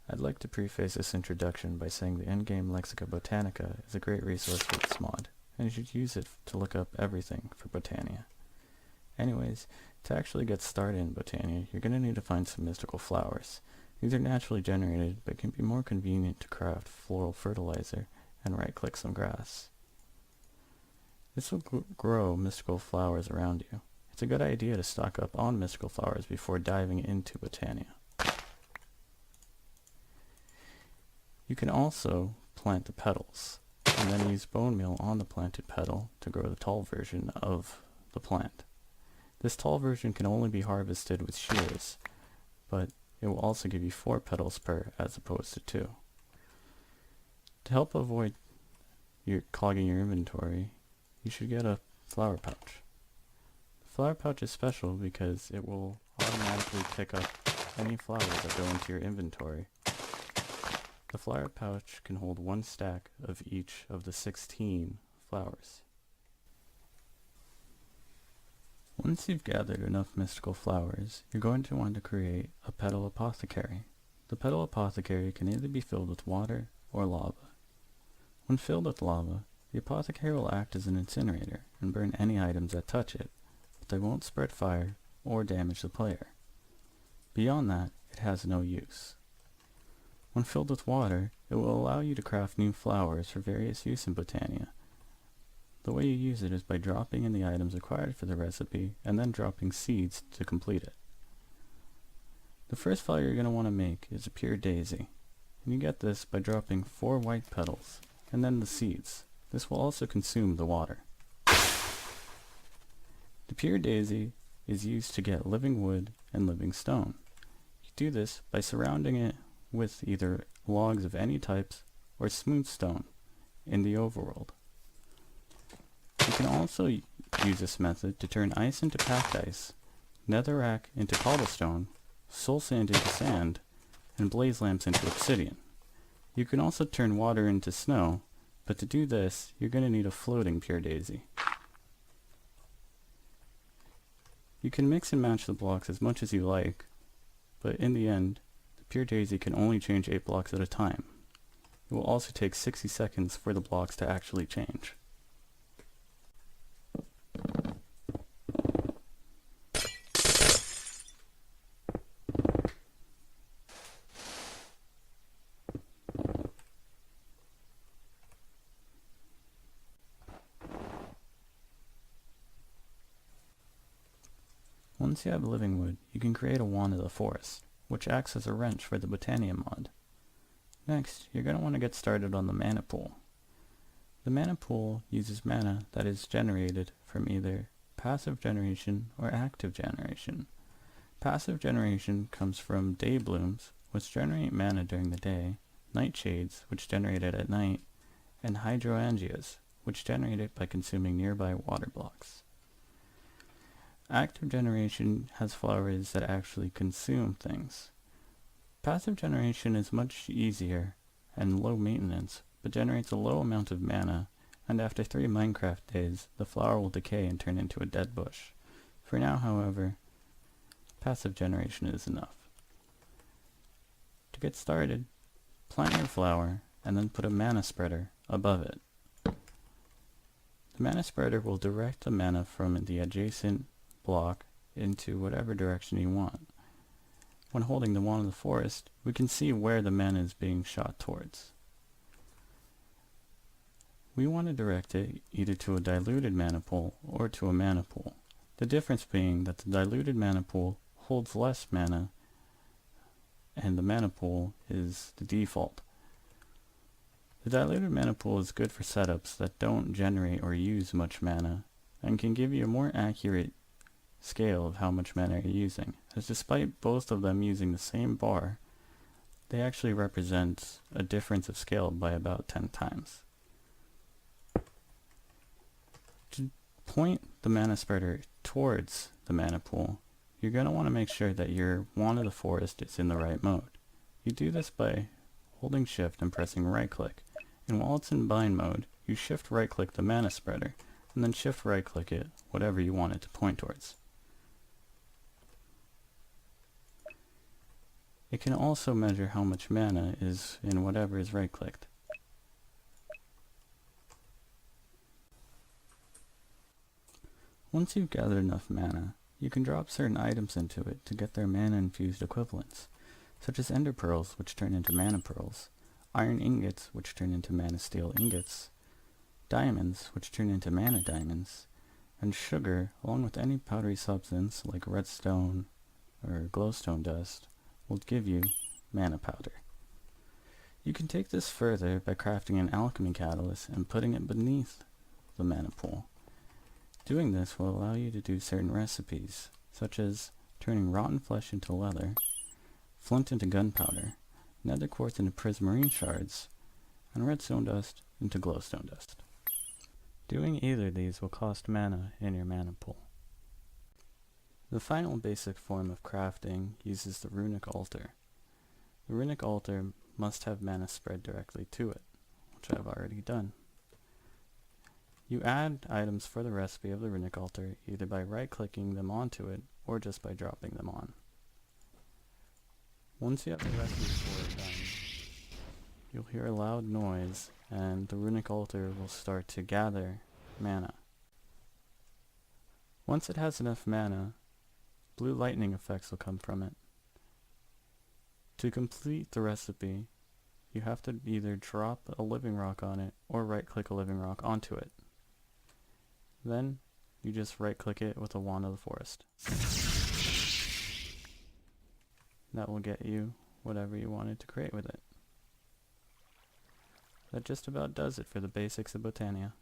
I'd like to preface this introduction by saying the in-game Lexica Botanica is a great resource for this mod, and you should use it to look up everything for Botania. Anyways, to actually get started in Botania, you're going to need to find some mystical flowers. These are naturally generated, but can be more convenient to craft floral fertilizer and right-click some grass. This will grow mystical flowers around you. It's a good idea to stock up on mystical flowers before diving into Botania. You can also plant the petals, and then use bone meal on the planted petal to grow the tall version of the plant. This tall version can only be harvested with shears, but it will also give you 4 petals per as opposed to 2. To help avoid clogging your inventory, you should get a flower pouch. The flower pouch is special because it will automatically pick up any flowers that go into your inventory. The flower pouch can hold 1 stack of each of the 16 flowers. Once you've gathered enough mystical flowers, you're going to want to create a petal apothecary. The petal apothecary can either be filled with water or lava. When filled with lava, the apothecary will act as an incinerator and burn any items that touch it, but they won't spread fire or damage the player. Beyond that, it has no use. When filled with water, it will allow you to craft new flowers for various use in Botania. The way you use it is by dropping in the items required for the recipe and then dropping seeds to complete it. The first flower you're going to want to make is a pure daisy, and you get this by dropping 4 white petals and then the seeds. This will also consume the water. The pure daisy is used to get living wood and living stone. You do this by surrounding it with either logs of any types or smooth stone in the overworld. You can also use this method to turn ice into packed ice, netherrack into cobblestone, soul sand into sand, and blaze lamps into obsidian. You can also turn water into snow, but to do this, you're going to need a floating pure daisy. You can mix and match the blocks as much as you like, but in the end, pure daisy can only change 8 blocks at a time. It will also take 60 seconds for the blocks to actually change. Once you have living wood, you can create a wand of the forest, which acts as a wrench for the Botania mod. Next, you're going to want to get started on the mana pool. The mana pool uses mana that is generated from either passive generation or active generation. Passive generation comes from day blooms, which generate mana during the day, nightshades, which generate it at night, and hydrangeas, which generate it by consuming nearby water blocks. Active generation has flowers that actually consume things. Passive generation is much easier and low maintenance, but generates a low amount of mana, and after 3 Minecraft days, the flower will decay and turn into a dead bush. For now, however, passive generation is enough. To get started, plant your flower, and then put a mana spreader above it. The mana spreader will direct the mana from the adjacent block into whatever direction you want. When holding the wand of the forest, we can see where the mana is being shot towards. We want to direct it either to a diluted mana pool or to a mana pool. The difference being that the diluted mana pool holds less mana and the mana pool is the default. The diluted mana pool is good for setups that don't generate or use much mana and can give you a more accurate scale of how much mana you're using, as despite both of them using the same bar, they actually represent a difference of scale by about 10 times. To point the mana spreader towards the mana pool, you're going to want to make sure that your wand of the forest is in the right mode. You do this by holding shift and pressing right click, and while it's in bind mode, you shift right click the mana spreader, and then shift right click it, whatever you want it to point towards. It can also measure how much mana is in whatever is right-clicked. Once you've gathered enough mana, you can drop certain items into it to get their mana-infused equivalents, such as ender pearls, which turn into mana pearls, iron ingots, which turn into mana steel ingots, diamonds, which turn into mana diamonds, and sugar, along with any powdery substance like redstone or glowstone dust, will give you mana powder. You can take this further by crafting an alchemy catalyst and putting it beneath the mana pool. Doing this will allow you to do certain recipes, such as turning rotten flesh into leather, flint into gunpowder, nether quartz into prismarine shards, and redstone dust into glowstone dust. Doing either of these will cost mana in your mana pool. The final basic form of crafting uses the Runic altar. The Runic altar must have mana spread directly to it, which I've already done. You add items for the recipe of the Runic altar either by right-clicking them onto it or just by dropping them on. Once you have the recipe for it done, you'll hear a loud noise and the Runic altar will start to gather mana. Once it has enough mana, blue lightning effects will come from it. To complete the recipe, you have to either drop a living rock on it or right-click a living rock onto it. Then, you just right-click it with a wand of the forest. That will get you whatever you wanted to create with it. That just about does it for the basics of Botania.